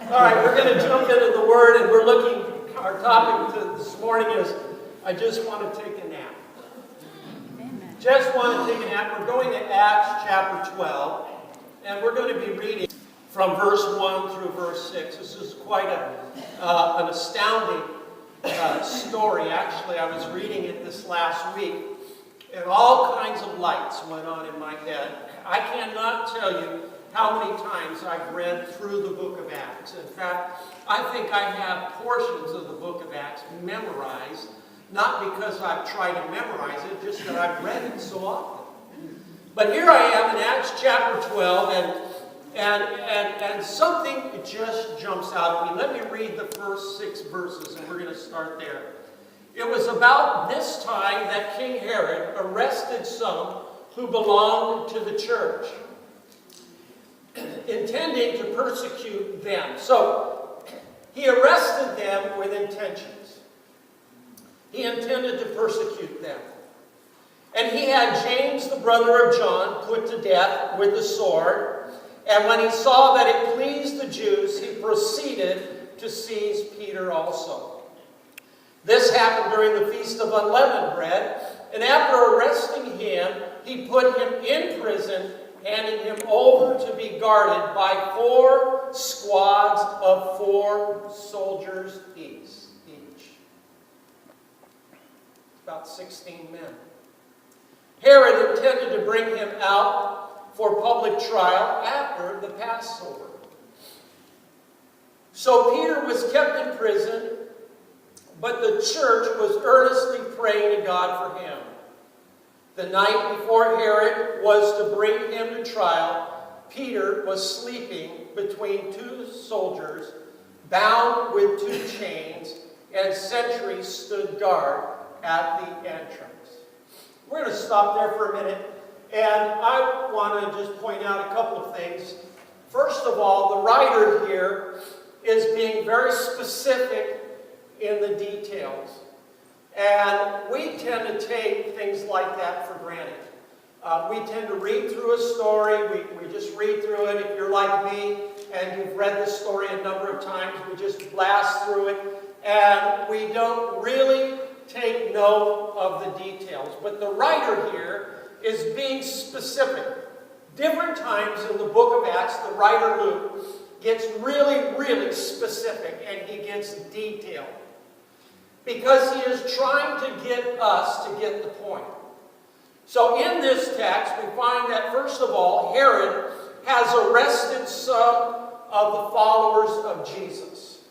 All right, we're going to jump into the Word, and our topic this morning is, I just want to take a nap. Amen. Just want to take a nap. We're going to Acts chapter 12, and we're going to be reading from verse 1 through verse 6. This is quite an astounding story. Actually, I was reading it this last week, and all kinds of lights went on in my head. I cannot tell you how many times I've read through the book of Acts. In fact, I think I have portions of the book of Acts memorized, not because I've tried to memorize it, just that I've read it so often. But here I am in Acts chapter 12, and something just jumps out at me. Let me read the first 6 verses, and we're going to start there. It was about this time that King Herod arrested some who belonged to the church, intending to persecute them. So, he arrested them with intentions. He intended to persecute them. And he had James, the brother of John, put to death with the sword. And when he saw that it pleased the Jews, he proceeded to seize Peter also. This happened during the Feast of Unleavened Bread. And after arresting him, he put him in prison, handing him over to be guarded by 4 squads of 4 soldiers each. It's about 16 men. Herod intended to bring him out for public trial after the Passover. So Peter was kept in prison, but the church was earnestly praying to God for him. The night before Herod was to bring him to trial, Peter was sleeping between 2 soldiers, bound with 2 chains, and sentries stood guard at the entrance. We're going to stop there for a minute, and I want to just point out a couple of things. First of all, the writer here is being very specific in the details. And we tend to take things like that for granted. We tend to read through a story. We just read through it. If you're like me and you've read this story a number of times, we just blast through it. And we don't really take note of the details. But the writer here is being specific. Different times in the book of Acts, the writer Luke gets really, really specific, and he gets detailed. Because he is trying to get us to get the point. So in this text, we find that, first of all, Herod has arrested some of the followers of Jesus.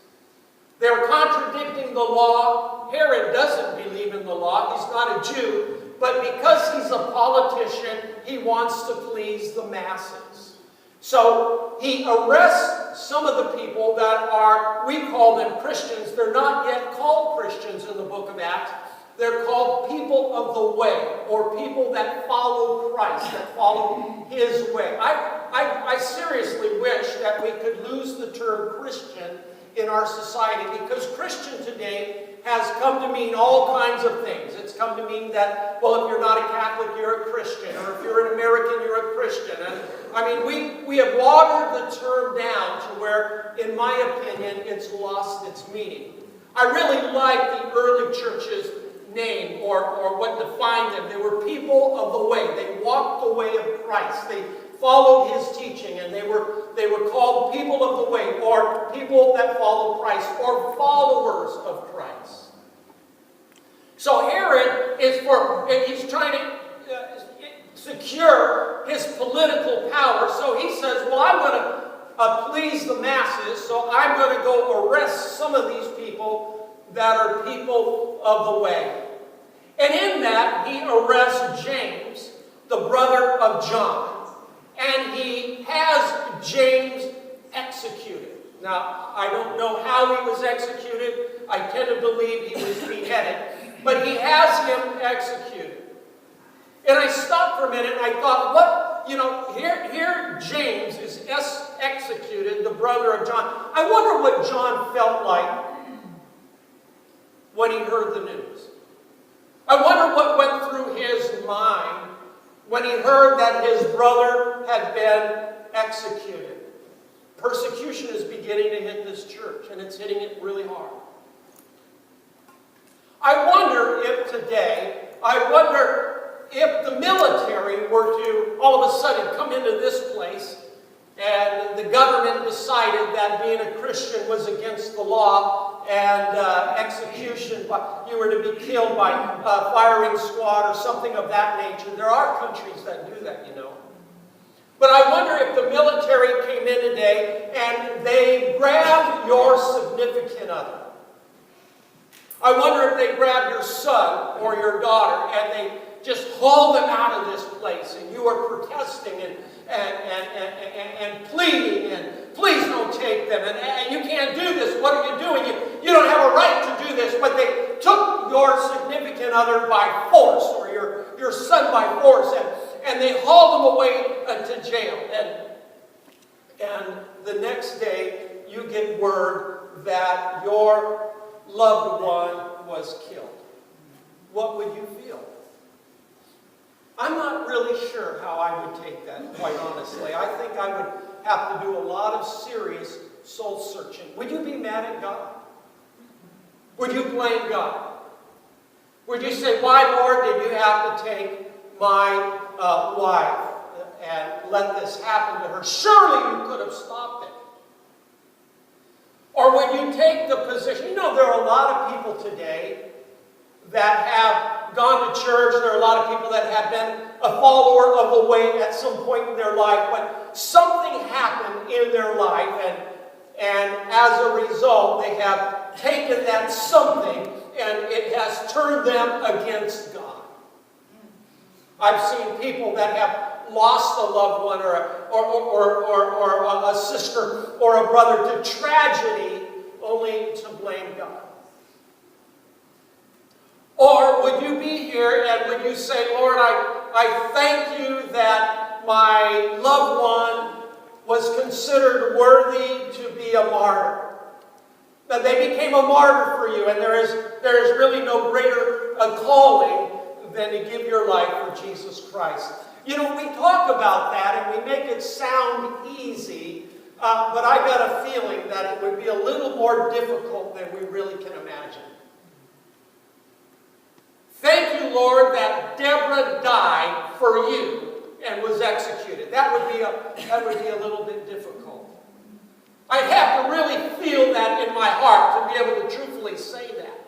They're contradicting the law. Herod doesn't believe in the law. He's not a Jew. But because he's a politician, he wants to please the masses. So he arrests some of the people that are, we call them Christians. They're not yet called Christians in the book of Acts. They're called people of the way, or people that follow Christ, that follow his way. I seriously wish that we could lose the term Christian in our society, because Christian today has come to mean all kinds of things. It's come to mean that, well, if you're not a Catholic, you're a Christian, or if you're an American, you're a Christian. And I mean, we have watered the term down to where, in my opinion, it's lost its meaning. I really like the early church's name, or what defined them. They were people of the way. They walked the way of Christ. They followed his teaching, and they were called people of the way, or people that follow Christ, or followers of Christ. So Herod he's trying to secure his political power. So he says, well, I'm going to please the masses, so I'm going to go arrest some of these people that are people of the way. And in that, he arrests James, the brother of John. And he has James executed. Now, I don't know how he was executed. I tend to believe he was beheaded. But he has him executed. And I stopped for a minute and I thought, here James is executed, the brother of John. I wonder what John felt like when he heard the news. I wonder what went through his mind when he heard that his brother had been executed. persecution is beginning to hit this church, and it's hitting it really hard. I wonder if the military were to all of a sudden come into this place and the government decided that being a Christian was against the law and execution, you were to be killed by a firing squad or something of that nature. There are countries that do that, you know. But I wonder if the military came in today and they grabbed your significant other. I wonder if they grabbed your son or your daughter and they just hauled them out of this place and you were protesting and pleading and please don't take them and you can't do this. What are you doing? You don't have a right to do this. But they took your significant other by force or your son by force and they hauled them away to jail. And the next day you get word that your loved one was killed. What would you feel? I'm not really sure how I would take that, quite honestly. I think I would have to do a lot of serious soul searching. Would you be mad at God? Would you blame God? Would you say, why, Lord, did you have to take my wife and let this happen to her? Surely you could have stopped it. Or would you take the position? You know, there are a lot of people today that have gone to church. There are a lot of people that have been a follower of the way at some point in their life, but something happened in their life, and as a result, they have taken that something, and it has turned them against God. I've seen people that have lost a loved one or a sister or a brother to tragedy only to blame God. Or would you be here and would you say, Lord, I thank you that my loved one was considered worthy to be a martyr. That they became a martyr for you, and there is really no greater calling than to give your life for Jesus Christ. You know, we talk about that and we make it sound easy, but I got a feeling that it would be a little more difficult than we really can imagine. Thank you, Lord, that Deborah died for you and was executed. That would be a little bit difficult. I'd have to really feel that in my heart to be able to truthfully say that.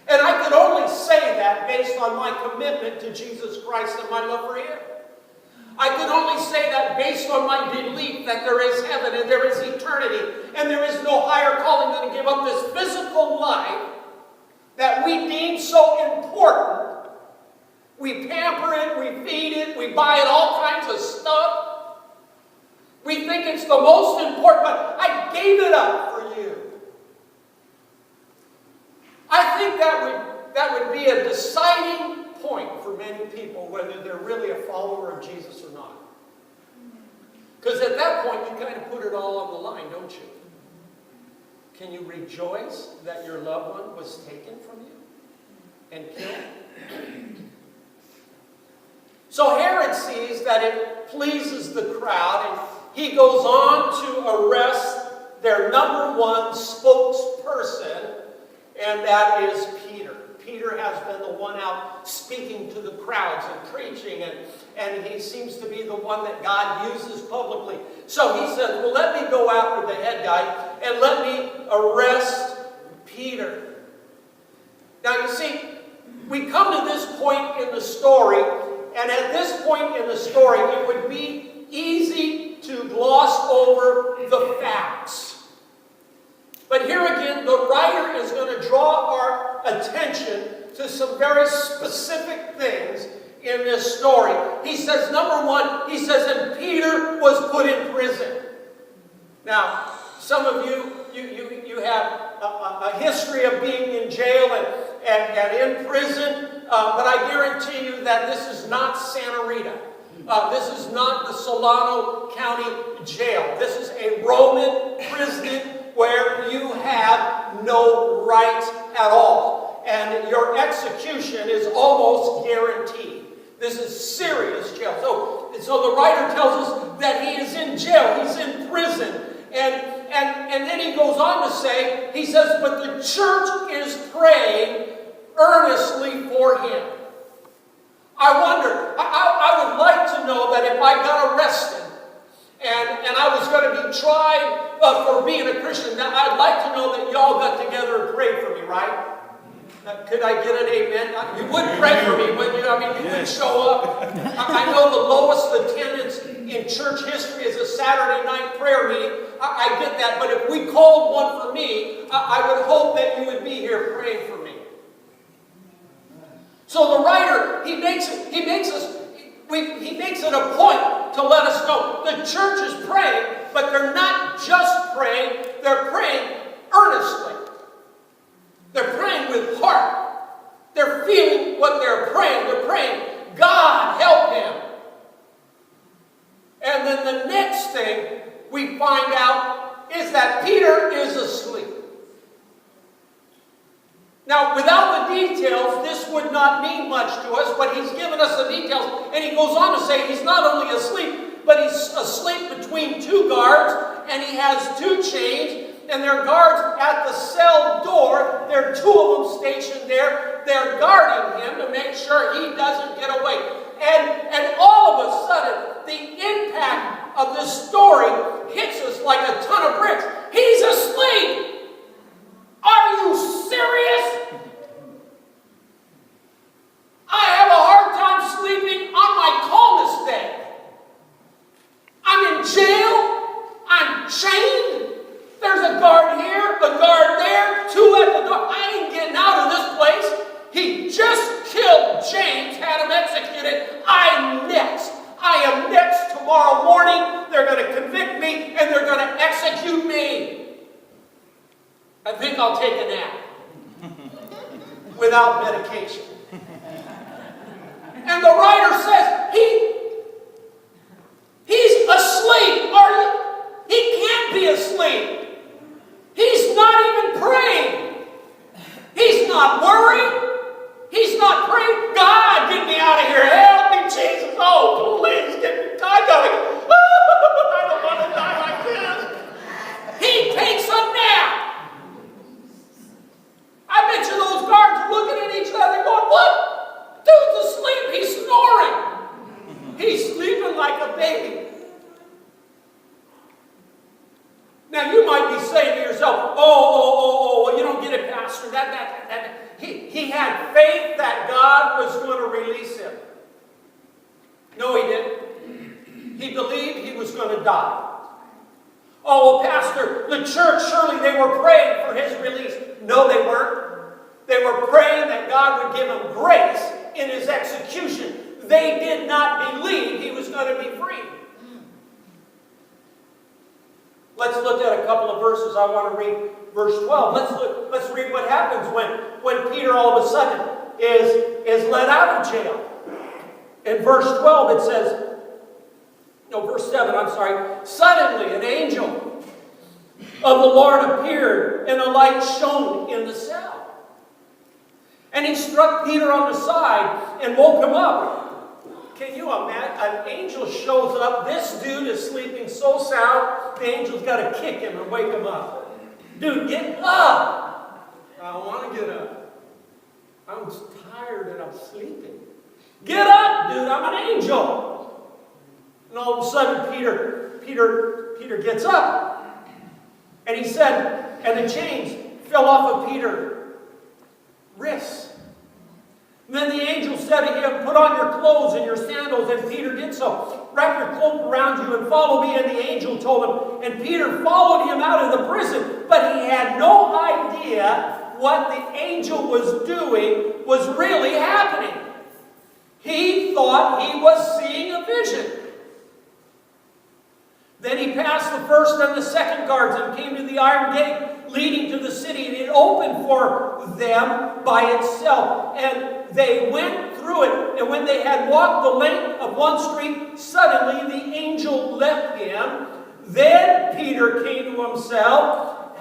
And I could only say that based on my commitment to Jesus Christ and my love for Him. I could only say that based on my belief that there is heaven and there is eternity and there is no higher calling than to give up this physical life that we deem so important. We pamper it, we feed it, we buy it all kinds of stuff. We think it's the most important, but I gave it up for you. I think that would be a deciding point for many people whether they're really a follower of Jesus or not. Because at that point you kind of put it all on the line, don't you? Can you rejoice that your loved one was taken from you and killed? So Herod sees that it pleases the crowd, and he goes on to arrest their number one spokesperson, and that is Peter. Peter has been the one out speaking to the crowds and preaching, and he seems to be the one that God uses publicly. So he says, well, let me go after the head guy and let me arrest Peter. Now you see, we come to this point in the story, and at this point in the story, it would be easy to gloss over the facts. But here again, the writer is going to draw our attention to some very specific things in this story. He says, number one, he says, and Peter was put in prison. Now, some of you have a history of being in jail and in prison, but I guarantee you that this is not Santa Rita. This is not the Solano County Jail. This is a Roman prison where you have no right at all. And your execution is almost guaranteed. This is serious jail. So the writer tells us that he is in jail. He's in prison. And then he goes on to say, he says, but the church is praying earnestly for him. I wonder, I would like to know that if I got arrested and I was going to be tried for being a Christian, that I'd like to know that y'all got together and prayed for me, right? Could I get an amen? You would pray for me, wouldn't you? I mean, you would show up. I know the lowest attendance in church history is a Saturday night prayer meeting. I get that, but if we called one for me, I would hope that you would be here praying for me. So the writer, he makes it a point to let us know the church is praying, but they're not just praying, they're praying earnestly. They're praying with heart. They're feeling what they're praying. They're praying, God, help him. And then the next thing we find out is that Peter is asleep. Now, without the details, this would not mean much to us, but he's given us the details. And he goes on to say he's not only asleep, but he's asleep between two guards, and he has two chains. And there are guards at the cell door. There are two of them stationed there. They're guarding him to make sure he doesn't get away. And all of a sudden, the impact of this story hits us like a ton of bricks. He's asleep. Are you serious? I have a hard time sleeping on my calmest day. I'm in jail. I'm chained. There's a guard here, a guard there, two at the door. I ain't getting out of this place. He just killed James, had him executed. I'm next. I am next tomorrow morning. They're going to convict me and they're going to execute me. I think I'll take a nap without medication. And the writer says, he's asleep. He can't be asleep. He's not even praying. He's not worried. He's not praying. God, get me out of here. Help me, Jesus. Oh, please get me. I don't want to die like this. He takes a nap. I bet you those guards are looking at each other going, what? Dude's asleep. He's snoring. He's sleeping like a baby. Now, you might be saying to yourself, well, you don't get it, Pastor. He had faith that God was going to release him. No, he didn't. He believed he was going to die. Oh, well, Pastor, the church, surely they were praying for his release. No, they weren't. They were praying that God would give him grace in his execution. They did not believe he was going to be free. Let's look at a couple of verses. I want to read verse 12. Let's read what happens when Peter all of a sudden is let out of jail. In verse 12 it says, verse 7, I'm sorry. Suddenly an angel of the Lord appeared, and a light shone in the cell. And he struck Peter on the side and woke him up. Can you imagine? An angel shows up. This dude is sleeping so sound, the angel's got to kick him and wake him up. Dude, get up. I don't want to get up. I'm tired and I'm sleeping. Get up, dude. I'm an angel. And all of a sudden, Peter gets up. And he said, and the chains fell off of Peter's wrists. And then the angel said to him, put on your clothes and your sandals. And Peter did so. Wrap your cloak around you and follow me. And the angel told him. And Peter followed him out of the prison. But he had no idea what the angel was doing was really happening. He thought he was seeing a vision. Then he passed the first and the second guards and came to the iron gate leading to the city, and it opened for them by itself. And they went through it, and when they had walked the length of one street, suddenly the angel left him. Then Peter came to himself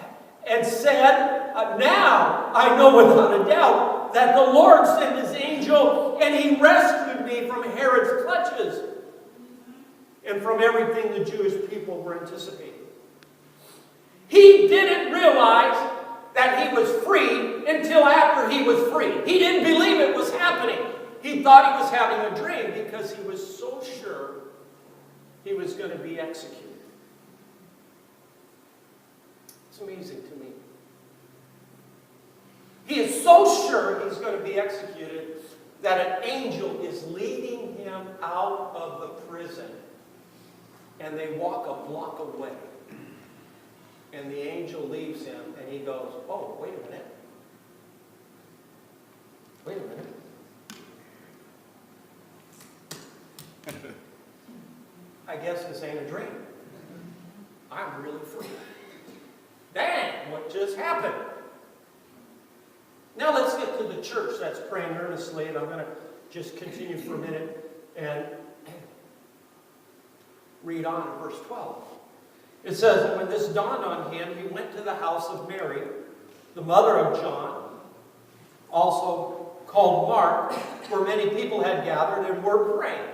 and said, now I know without a doubt that the Lord sent his angel, and he rescued me from Herod's clutches and from everything the Jewish people were anticipating. He didn't realize that he was free until after he was free. He didn't believe it was happening. He thought he was having a dream because he was so sure he was going to be executed. It's amazing to me. He is so sure he's going to be executed that an angel is leading him out of the prison. And they walk a block away. And the angel leaves him and he goes, oh, wait a minute. Wait a minute. I guess this ain't a dream. I'm really free. Dang, what just happened? Now let's get to the church that's praying earnestly, and I'm going to just continue for a minute and read on in verse 12. It says, and when this dawned on him, he went to the house of Mary, the mother of John, also called Mark, where many people had gathered and were praying.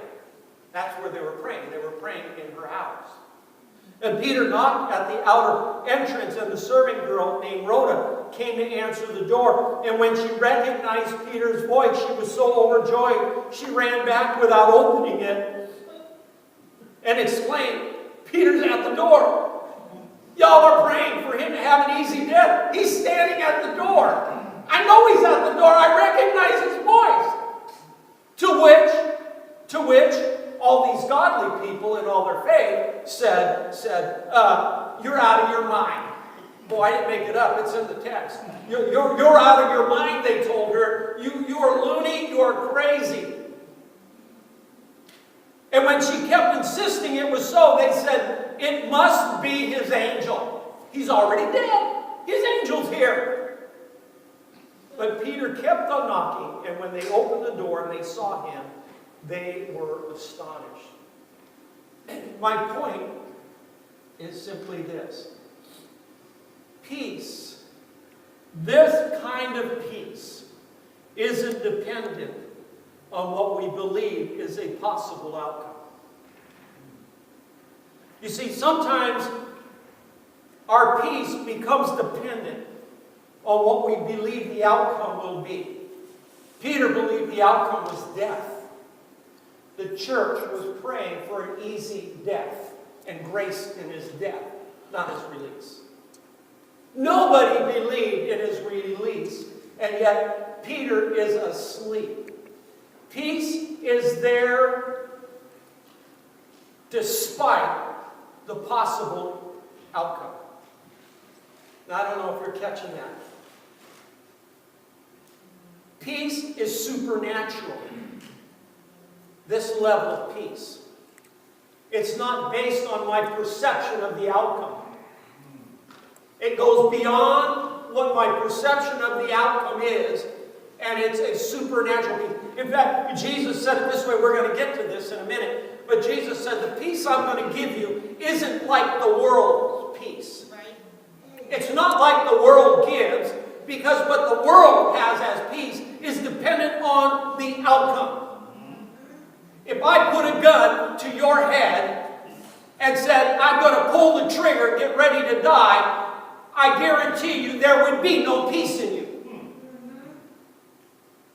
That's where they were praying. They were praying in her house. And Peter knocked at the outer entrance, and the serving girl named Rhoda came to answer the door. And when she recognized Peter's voice, she was so overjoyed, she ran back without opening it and exclaimed, Peter's at the door. Y'all are praying for him to have an easy death. He's standing at the door. I know he's at the door. I recognize his voice. To which all these godly people in all their faith said, you're out of your mind. Boy, I didn't make it up. It's in the text. You're out of your mind, they told her. You are loony. You are crazy. And when she kept insisting it was so, they said, it must be his angel. He's already dead. His angel's here. But Peter kept on knocking, and when they opened the door and they saw him, they were astonished. My point is simply this. Peace, this kind of peace, isn't dependent on what we believe is a possible outcome. You see, sometimes our peace becomes dependent on what we believe the outcome will be. Peter believed the outcome was death. The church was praying for an easy death and grace in his death, not his release. Nobody believed in his release, and yet Peter is asleep. Peace is there despite the possible outcome. Now, I don't know if you're catching that. Peace is supernatural. This level of peace. It's not based on my perception of the outcome. It goes beyond what my perception of the outcome is, and it's a supernatural peace. In fact, Jesus said it this way. We're going to get to this in a minute. But Jesus said, the peace I'm going to give you isn't like the world's peace. It's not like the world gives, because what the world has as peace is dependent on the outcome. If I put a gun to your head and said, I'm going to pull the trigger, get ready to die, I guarantee you there would be no peace in you.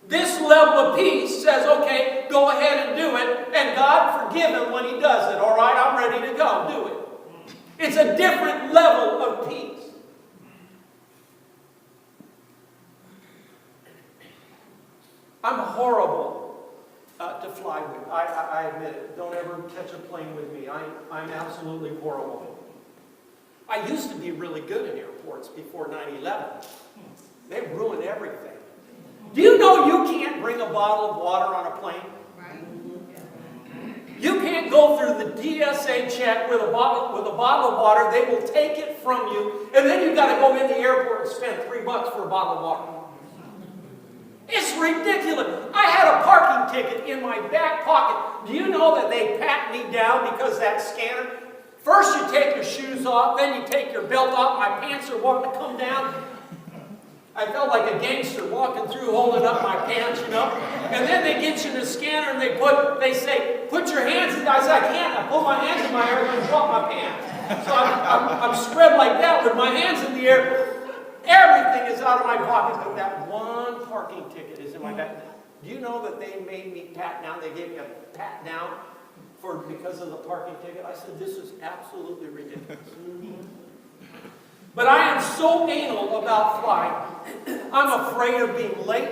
This level of peace says, okay, go ahead and do it, and God forgive him when he does it. All right, I'm ready to go. Do it. It's a different level of peace. I'm horrible to fly with. I admit it. Don't ever catch a plane with me. I'm absolutely horrible. I used to be really good in airports before 9/11. They ruined everything. Do you know you can't bring a bottle of water on a plane? You can't go through the TSA check with a bottle of water. They will take it from you, and then you've got to go in the airport and spend $3 for a bottle of water. It's ridiculous. I had a parking ticket in my back pocket. Do you know that they pat me down because that scanner? First you take your shoes off, then you take your belt off. My pants are wanting to come down. I felt like a gangster walking through holding up my pants, you know. And then they get you in the scanner and they say, put your hands in. I said, I can't. I pull my hands in my hair, I'm going to drop my pants. So I'm spread like that with my hands in the air. Everything is out of my pocket, but that one parking ticket is in my bag. Do you know that they made me pat down? They gave me a pat down because of the parking ticket. I said, this is absolutely ridiculous. But I am so anal about flight. I'm afraid of being late.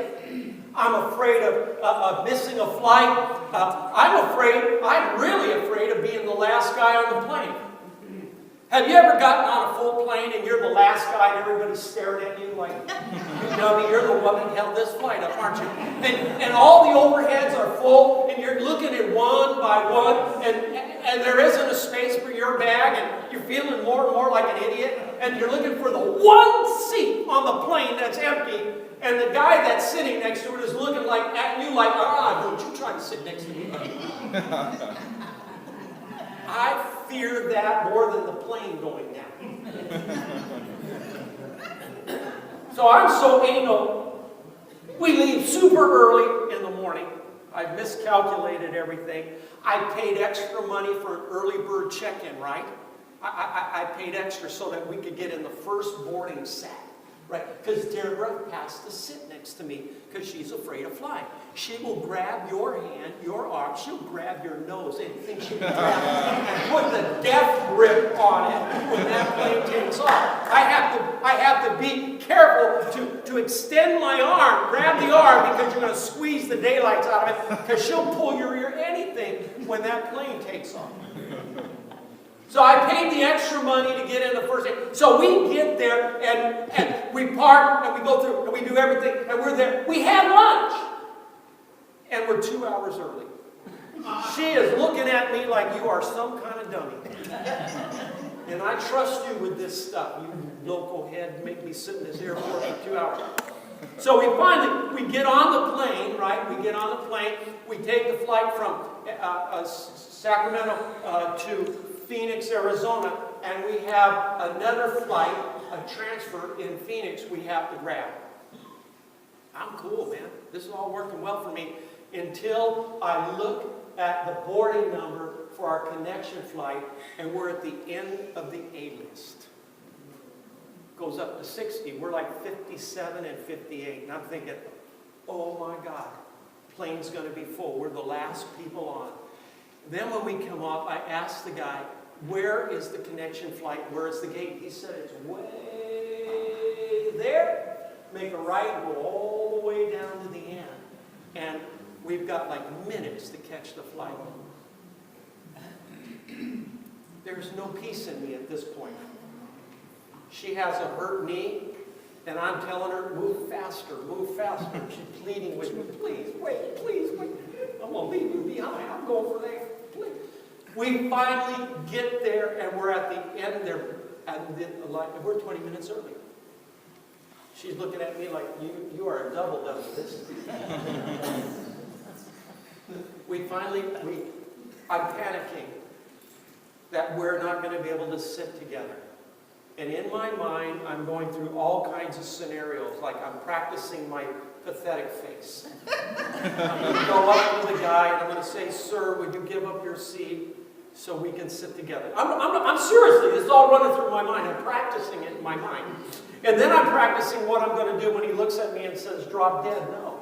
I'm afraid of missing a flight. I'm really afraid of being the last guy on the plane. Have you ever gotten on a full plane and you're the last guy and everybody's staring at you like, you dummy, you're the one that held this flight up, aren't you? And all the overheads are full and you're looking at one by one and there isn't a space for your bag and you're feeling more and more like an idiot and you're looking for the one seat on the plane that's empty and the guy that's sitting next to it is looking like at you like, don't you try to sit next to me. I fear that more than the plane going down. So I'm so anal. We leave super early in the morning. I've miscalculated everything. I paid extra money for an early bird check-in, right? I paid extra so that we could get in the first boarding sack, right? Because Deborah has to sit next to me because she's afraid of flying. She will grab your hand, your arm, she'll grab your nose, anything she can grab, and put the death grip on it when that plane takes off. I have to be careful to extend my arm, grab the arm, because you're going to squeeze the daylights out of it, because she'll pull your ear, anything, when that plane takes off. So I paid the extra money to get in the first day. So we get there, and we park, and we go through, and we do everything, and we're there. We had lunch. And we're 2 hours early. She is looking at me like you are some kind of dummy. And I trust you with this stuff. You local head make me sit in this airport for 2 hours. So we get on the plane, right? We get on the plane. We take the flight from Sacramento to Phoenix, Arizona. And we have another flight, a transfer in Phoenix we have to grab. I'm cool, man. This is all working well for me. Until I look at the boarding number for our connection flight, and we're at the end of the A list. Goes up to 60. We're like 57 and 58. And I'm thinking, oh my God, plane's going to be full. We're the last people on. Then when we come off, I asked the guy, where is the connection flight? Where is the gate? He said, it's way there. Make a right and go all the way down to the end. And we've got like minutes to catch the flight. There's no peace in me at this point. She has a hurt knee, and I'm telling her, move faster, move faster. She's pleading with me, please wait. I'm going to leave you behind. I'm going for that. Please. We finally get there, and we're at the end there, and we're 20 minutes early. She's looking at me like, you are a double this. I'm panicking that we're not going to be able to sit together. And in my mind, I'm going through all kinds of scenarios, like I'm practicing my pathetic face. I'm going to go up to the guy and I'm going to say, sir, would you give up your seat so we can sit together? I'm seriously, this is all running through my mind. I'm practicing it in my mind. And then I'm practicing what I'm going to do when he looks at me and says, drop dead, no.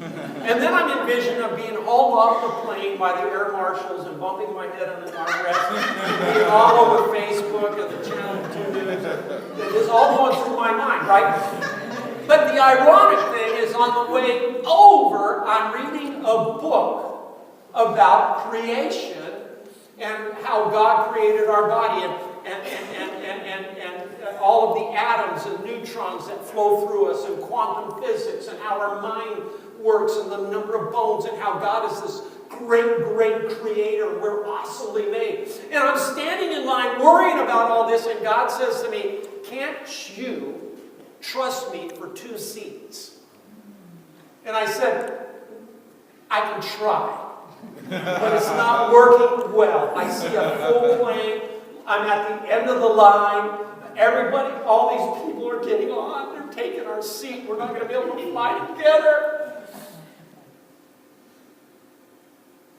And then I'm envisioning of being hauled off the plane by the air marshals and bumping my head on the armrest and being all over Facebook and the Channel 2 News. It is all going through my mind, right? But the ironic thing is on the way over, I'm reading a book about creation and how God created our body and all of the atoms and neutrons that flow through us and quantum physics and how our mind works and the number of bones and how God is this great creator. We're awesomely made. And I'm standing in line worrying about all this, and God says to me, can't you trust me for 2 seats? And I said, I can try, but it's not working well. I see a full plane. I'm at the end of the line. Everybody, all these people are getting on. They're taking our seat. We're not going to be able to fly together.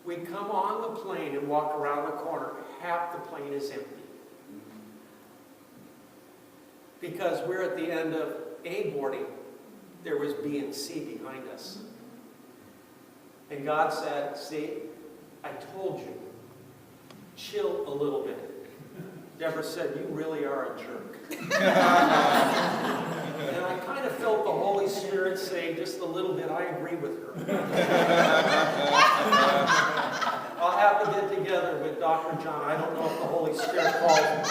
We come on the plane and walk around the corner. Half the plane is empty. Because we're at the end of A boarding. There was B and C behind us. And God said, see, I told you. Chill a little bit. Deborah said, you really are a jerk. And I kind of felt the Holy Spirit say just a little bit, I agree with her. I'll have to get together with Dr. John. I don't know if the Holy Spirit calls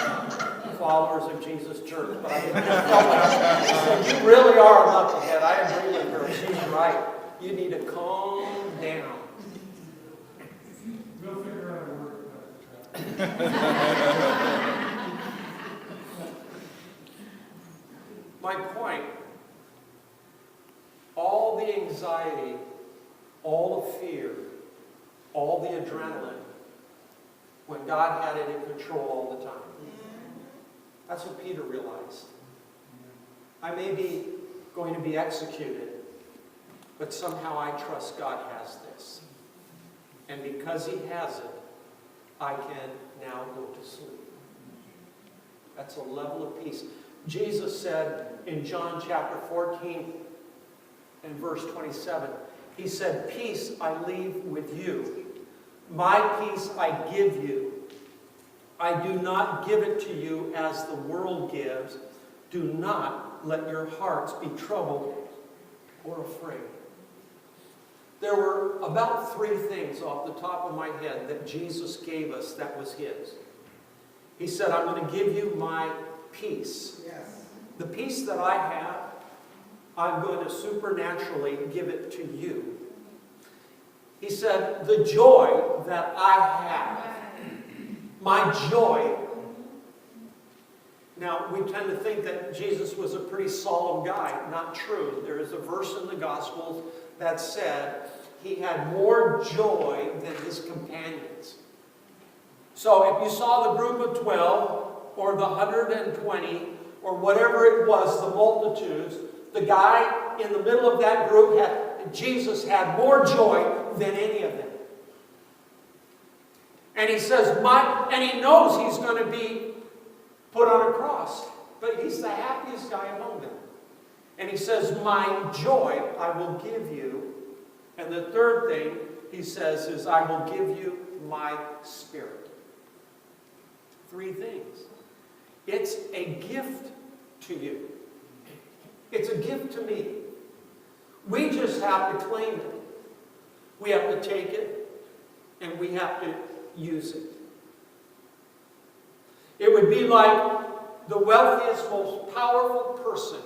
followers of Jesus Church, but I felt like he said, you really are a knucklehead. I agree with her. She's right. You need to calm down. We'll figure out a word. My point, all the anxiety, all the fear, all the adrenaline, when God had it in control all the time. That's what Peter realized. I may be going to be executed, but somehow I trust God has this. And because He has it, I can now go to sleep. That's a level of peace. Jesus said in John chapter 14 and verse 27, He said, peace I leave with you. My peace I give you. I do not give it to you as the world gives. Do not let your hearts be troubled or afraid. There were about 3 things off the top of my head that Jesus gave us that was His. He said, I'm going to give you my peace. Yes. The peace that I have, I'm going to supernaturally give it to you. He said, the joy that I have, my joy. Now, we tend to think that Jesus was a pretty solemn guy. Not true. There is a verse in the Gospels that said He had more joy than His companions. So if you saw the group of 12, or the 120, or whatever it was, the multitudes, the guy in the middle of that group, Jesus had more joy than any of them. And He says, and He knows He's going to be put on a cross. But He's the happiest guy among them. And He says, my joy I will give you. And the third thing He says is, I will give you my Spirit. 3 things. It's a gift to you. It's a gift to me. We just have to claim it. We have to take it, and we have to use it. It would be like the wealthiest, most powerful person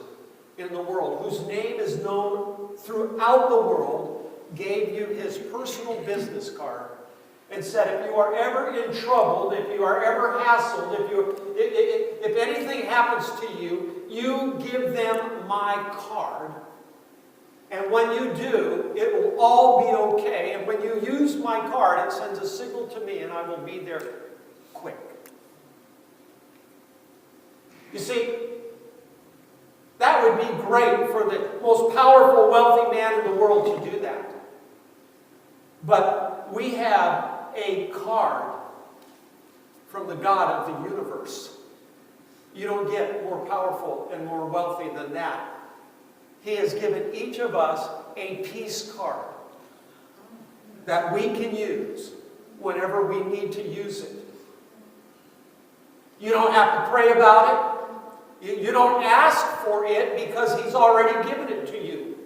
in the world, whose name is known throughout the world, gave you his personal business card and said, if you are ever in trouble, if you are ever hassled, if anything happens to you, you give them my card. And when you do, it will all be okay. And when you use my card, it sends a signal to me, and I will be there quick. You see, that would be great for the most powerful, wealthy man in the world to do that. But we have a card from the God of the universe. You don't get more powerful and more wealthy than that. He has given each of us a peace card that we can use whenever we need to use it. You don't have to pray about it. You don't ask for it because He's already given it to you.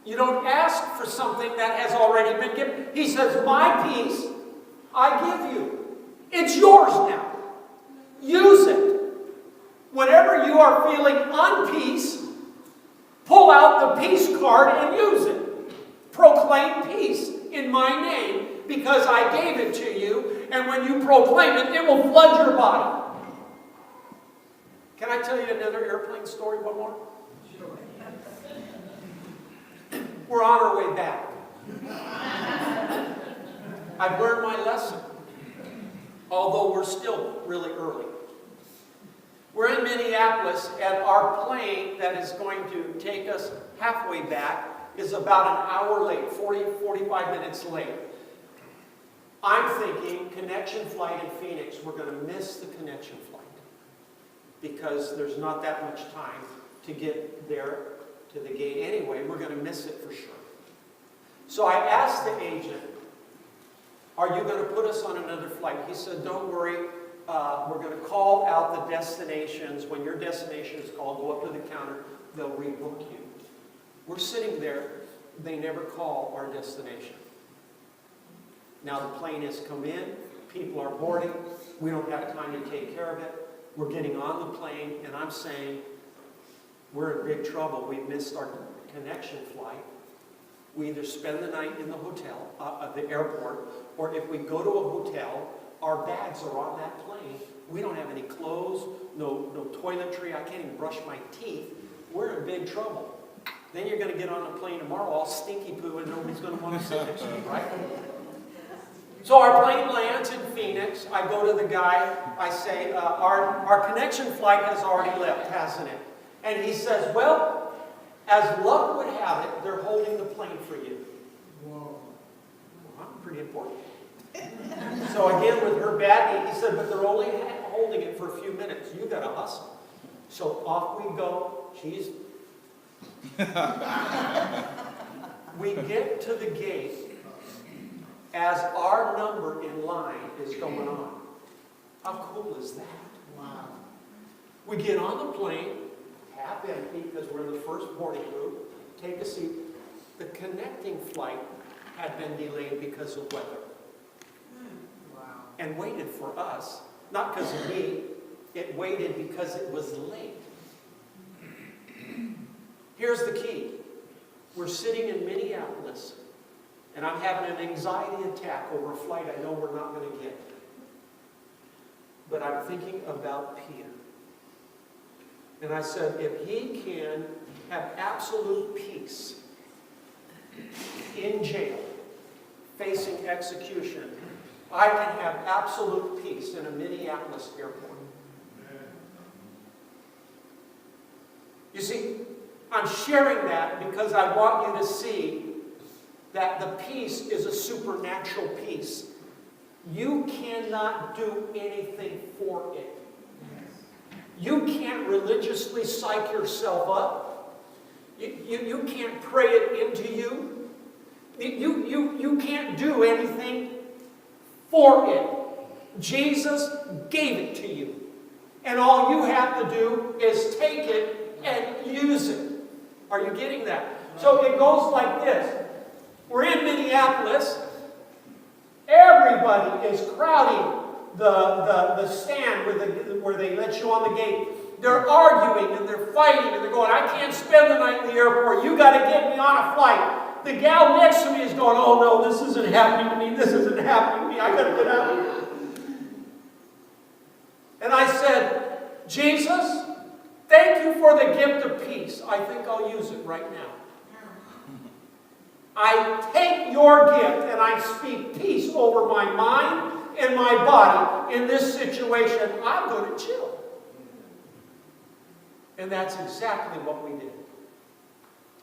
You don't ask for something that has already been given. He says, my peace I give you. It's yours now. Use it. Whenever you are feeling unpeace, pull out the peace card and use it. Proclaim peace in my name because I gave it to you. And when you proclaim it, it will flood your body. Can I tell you another airplane story? One more? Sure. We're on our way back. I've learned my lesson, although we're still really early. We're in Minneapolis, and our plane that is going to take us halfway back is about an hour late, 45 minutes late. I'm thinking connection flight in Phoenix. We're going to miss the connection flight because there's not that much time to get there to the gate anyway. We're going to miss it for sure. So I asked the agent, are you going to put us on another flight? He said, don't worry. We're going to call out the destinations. When your destination is called, go up to the counter. They'll rebook you. We're sitting there. They never call our destination. Now the plane has come in. People are boarding. We don't have time to take care of it. We're getting on the plane, and I'm saying, we're in big trouble. We missed our connection flight. We either spend the night in the hotel, the airport, or if we go to a hotel, our bags are on that plane. We don't have any clothes, no toiletry. I can't even brush my teeth. We're in big trouble. Then you're going to get on a plane tomorrow all stinky poo and nobody's going to want to sit next to you, right? So our plane lands in Phoenix. I go to the guy. I say, our connection flight has already left, hasn't it? And he says, well, as luck would have it, they're holding the plane for you. Whoa. Well, I'm pretty important. So again, with her bag, he said, but they're only holding it for a few minutes. You got to hustle. So off we go. We get to the gate as our number in line is going on. How cool is that? Wow. We get on the plane, half empty because we're in the first boarding group, take a seat. The connecting flight had been delayed because of weather. Wow. And waited for us, not because of me, it waited because it was late. Here's the key. We're sitting in Minneapolis, and I'm having an anxiety attack over a flight I know we're not going to get. But I'm thinking about Peter. And I said, if he can have absolute peace in jail, facing execution, I can have absolute peace in a Minneapolis airport. You see, I'm sharing that because I want you to see that the peace is a supernatural peace. You cannot do anything for it. You can't religiously psych yourself up. You can't pray it into you. You can't do anything for it. Jesus gave it to you. And all you have to do is take it and use it. Are you getting that? So it goes like this. We're in Minneapolis. Everybody is crowding the stand where they let you on the gate. They're arguing and they're fighting and they're going, I can't spend the night in the airport. You got to get me on a flight. The gal next to me is going, oh no, this isn't happening to me. This isn't happening to me. I got to get out of here. And I said, Jesus, thank you for the gift of peace. I think I'll use it right now. I take your gift and I speak peace over my mind and my body in this situation. I'm going to chill. And that's exactly what we did.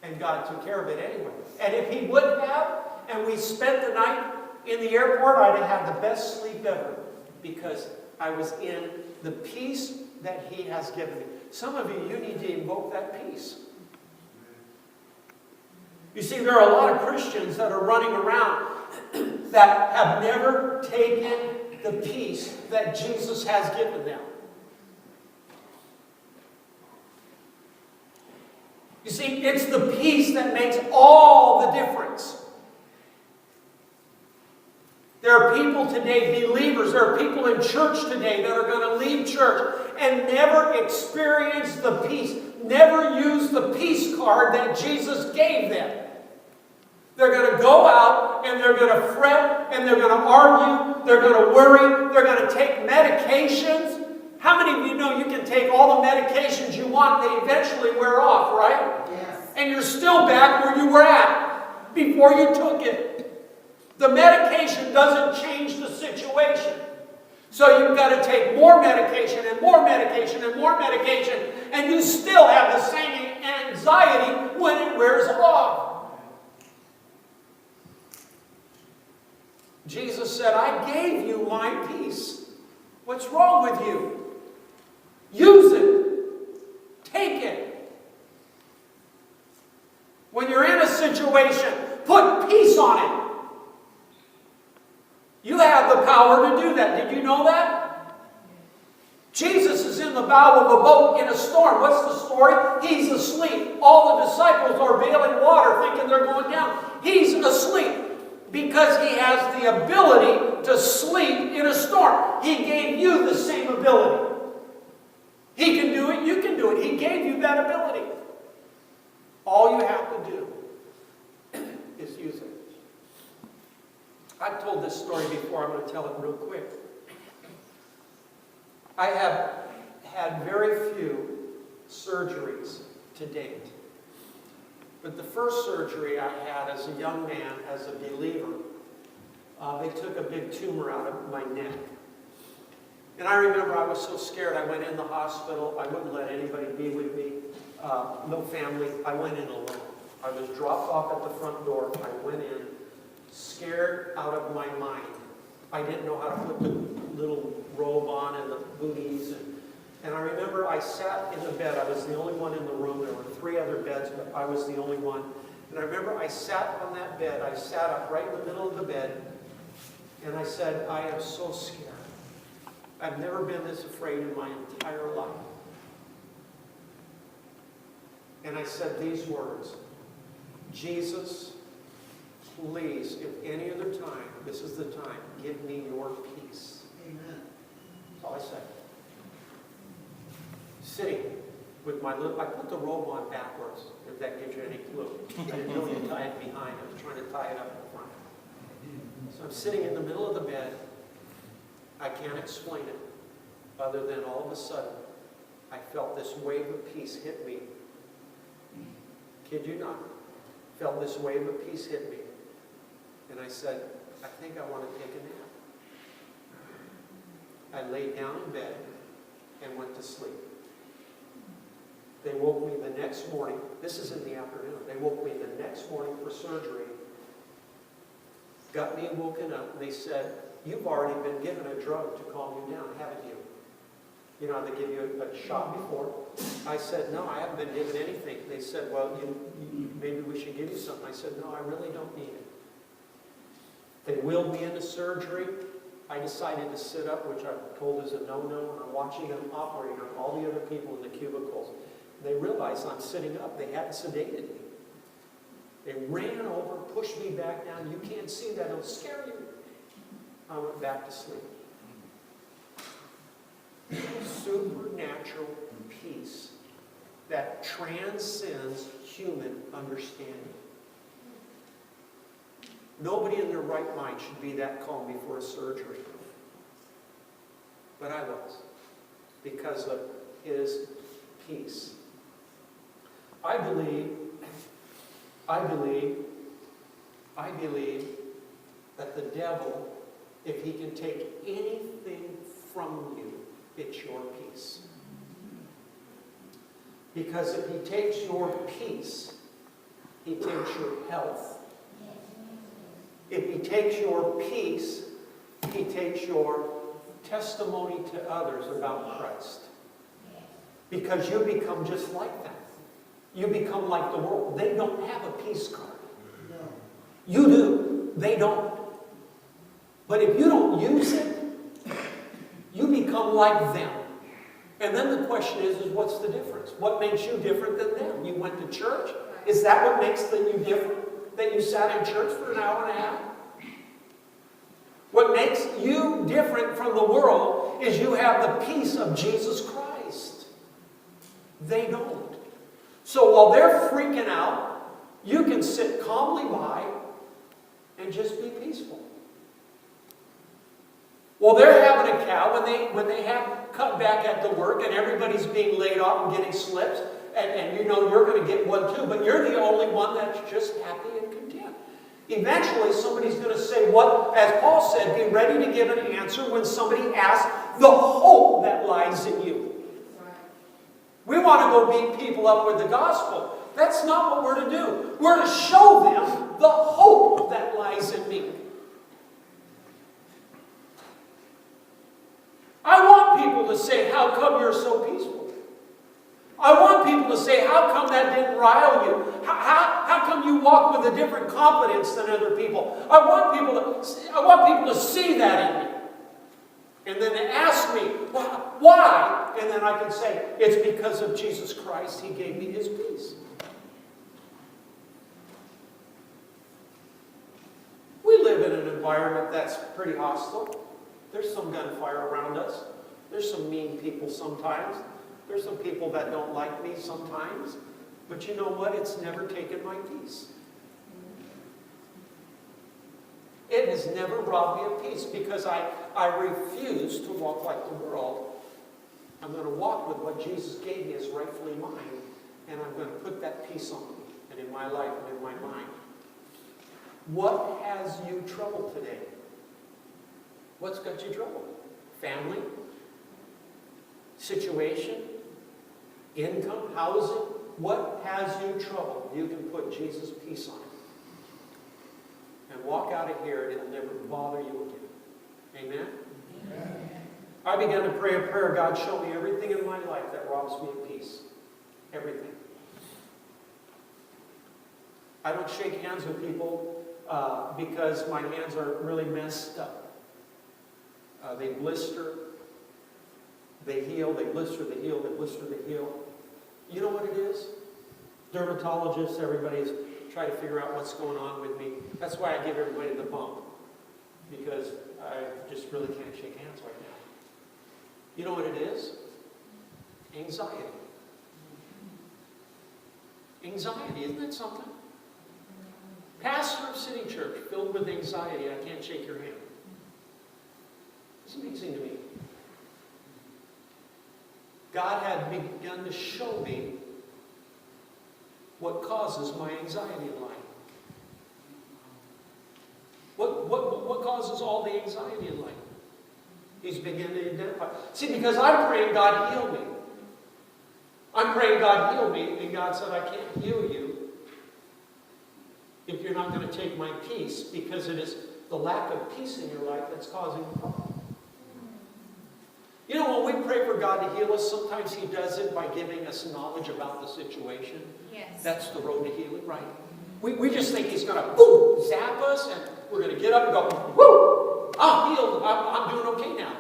And God took care of it anyway. And if He wouldn't have, and we spent the night in the airport, I'd have had the best sleep ever. Because I was in the peace that He has given me. Some of you need to invoke that peace. You see, there are a lot of Christians that are running around that have never taken the peace that Jesus has given them. You see, it's the peace that makes all the difference. There are people today, believers, there are people in church today that are going to leave church and never experience the peace, never use the peace card that Jesus gave them. They're going to go out and they're going to fret and they're going to argue, they're going to worry, they're going to take medications. How many of you know you can take all the medications you want, they eventually wear off, right? Yes. And you're still back where you were at before you took it. The medication doesn't change the situation. So you've got to take more medication and more medication and more medication, and you still have the same anxiety when it wears off. Jesus said, I gave you my peace. What's wrong with you? Use it. Take it. When you're in a situation, put peace on it. You have the power to do that. Did you know that? Jesus is in the bow of a boat in a storm. What's the story? He's asleep. All the disciples are bailing water thinking they're going down. He's asleep because he has the ability to sleep in a storm. He gave you the same ability. He can do it. You can do it. He gave you that ability. All you have to do is use it. I've told this story before. I'm going to tell it real quick. I have had very few surgeries to date. But the first surgery I had as a young man, as a believer, they took a big tumor out of my neck. And I remember I was so scared. I went in the hospital. I wouldn't let anybody be with me. No family. I went in alone. I was dropped off at the front door. I went in, scared out of my mind. I didn't know how to put the little robe on and the booties. And I remember I sat in the bed. I was the only one in the room. There were 3 other beds, but I was the only one. And I remember I sat on that bed. I sat up right in the middle of the bed. And I said, I am so scared. I've never been this afraid in my entire life. And I said these words, Jesus, please, if any other time, this is the time, give me your peace. Amen. That's all I said. Sitting with my little, I put the robe on backwards, if that gives you any clue. I didn't really tie it behind. I was trying to tie it up in front. So I'm sitting in the middle of the bed. I can't explain it, other than all of a sudden, I felt this wave of peace hit me. Kid you not. Felt this wave of peace hit me. And I said, I think I want to take a nap. I laid down in bed and went to sleep. They woke me the next morning. This is in the afternoon. They woke me the next morning for surgery. Got me woken up. And they said, you've already been given a drug to calm you down, haven't you? You know, they give you a shot before. I said, no, I haven't been given anything. They said, well, maybe we should give you something. I said, no, I really don't need it. They wheeled me into surgery. I decided to sit up, which I'm told is a no-no, and I'm watching them operate on all the other people in the cubicles. They realized I'm sitting up. They hadn't sedated me. They ran over, pushed me back down. You can't see that. It'll scare you. I went back to sleep. Supernatural peace that transcends human understanding. Nobody in their right mind should be that calm before a surgery. But I was, because of his peace. I believe that the devil, if he can take anything from you, it's your peace. Because if he takes your peace, he takes your health. If he takes your peace, he takes your testimony to others about Christ. Because you become just like that. You become like the world. They don't have a peace card. You do. They don't. But if you don't use it, you become like them. And then the question is what's the difference? What makes you different than them? You went to church? Is that what makes you different? That you sat in church for an hour and a half? What makes you different from the world is you have the peace of Jesus Christ. They don't. So while they're freaking out, you can sit calmly by and just be peaceful. Well, they're having a cow when they have cut back at the work and everybody's being laid off and getting slips, and you know you're going to get one too, but you're the only one that's just happy and content. Eventually, somebody's going to say, what, as Paul said, be ready to give an answer when somebody asks the hope that lies in you. We want to go beat people up with the gospel. That's not what we're to do. We're to show them the hope that lies in me. how come that didn't rile you? How come you walk with a different confidence than other people? I want people to see that in me. And then they ask me, why? And then I can say, it's because of Jesus Christ. He gave me his peace. We live in an environment that's pretty hostile. There's some gunfire around us. There's some mean people sometimes. There's some people that don't like me sometimes. But you know what? It's never taken my peace. It has never robbed me of peace because I refuse to walk like the world. I'm going to walk with what Jesus gave me as rightfully mine, and I'm going to put that peace on me and in my life and in my mind. What has you troubled today? What's got you troubled? Family? Situation? Income? Housing? What has you troubled? You can put Jesus' peace on it. And walk out of here, and it'll never bother you again. Amen? Amen? I began to pray a prayer. God, show me everything in my life that robs me of peace. Everything. I don't shake hands with people because my hands are really messed up. They blister. They heal. They blister. They heal. They blister. They heal. You know what it is? Dermatologists, everybody's try to figure out what's going on with me. That's why I give everybody the bump. Because I just really can't shake hands right now. You know what it is? Anxiety. Anxiety, isn't that something? Pastor of City Church, filled with anxiety, I can't shake your hand. It's amazing to me. God had begun to show me what causes my anxiety in life. What causes all the anxiety in life? He's beginning to identify. See, because I'm praying, God, heal me. I'm praying, God, heal me. And God said, I can't heal you if you're not going to take my peace, because it is the lack of peace in your life that's causing the problem. You know, when we pray for God to heal us, sometimes he does it by giving us knowledge about the situation. Yes. That's the road to healing, right? We just think he's going to, boom, zap us, and we're going to get up and go, woo, I'm healed, I'm doing okay now.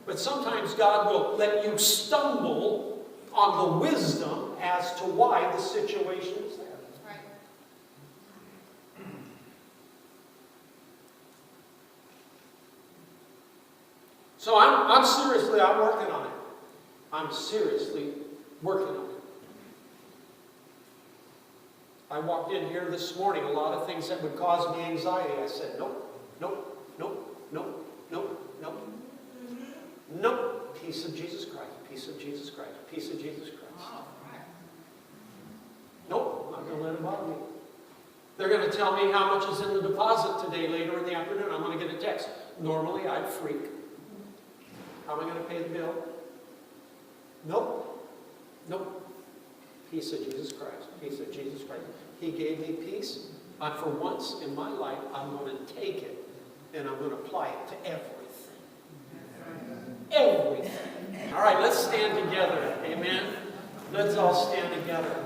But sometimes God will let you stumble on the wisdom as to why the situation is there. Right. So I'm working on it. I'm seriously working on it. I walked in here this morning, a lot of things that would cause me anxiety. I said, nope, nope, nope, nope, nope, nope. Nope. Peace of Jesus Christ. Peace of Jesus Christ. Peace of Jesus Christ. Nope. I'm not going to let it bother me. They're going to tell me how much is in the deposit today later in the afternoon. I'm going to get a text. Normally, I'd freak. How am I going to pay the bill? Nope. Nope. Peace of Jesus Christ. Peace of Jesus Christ. He gave me peace. For once in my life, I'm going to take it and I'm going to apply it to everything. Everything. All right, let's stand together. Amen. Let's all stand together.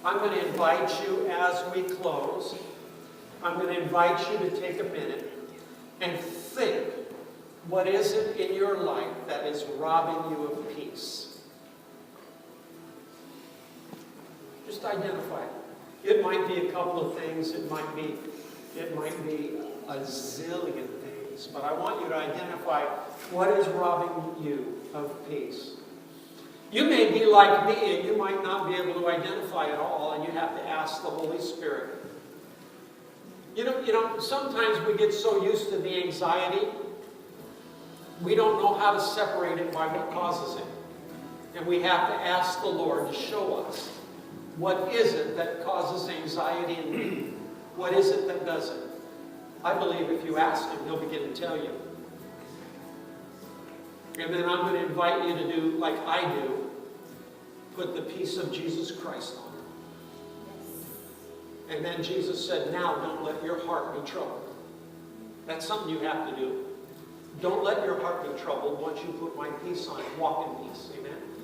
I'm going to invite you as we close. I'm going to invite you to take a minute and think, what is it in your life that is robbing you of peace? Just identify it. It might be a couple of things. It might be a zillion things. But I want you to identify what is robbing you of peace. You may be like me and you might not be able to identify it all, and you have to ask the Holy Spirit. You know, sometimes we get so used to the anxiety, we don't know how to separate it by what causes it. And we have to ask the Lord to show us, what is it that causes anxiety in me? What is it that does it? I believe if you ask him, he'll begin to tell you. And then I'm going to invite you to do like I do. Put the peace of Jesus Christ on. And then Jesus said, now don't let your heart be troubled. That's something you have to do. Don't let your heart be troubled. Once you put my peace on it, walk in peace. Amen?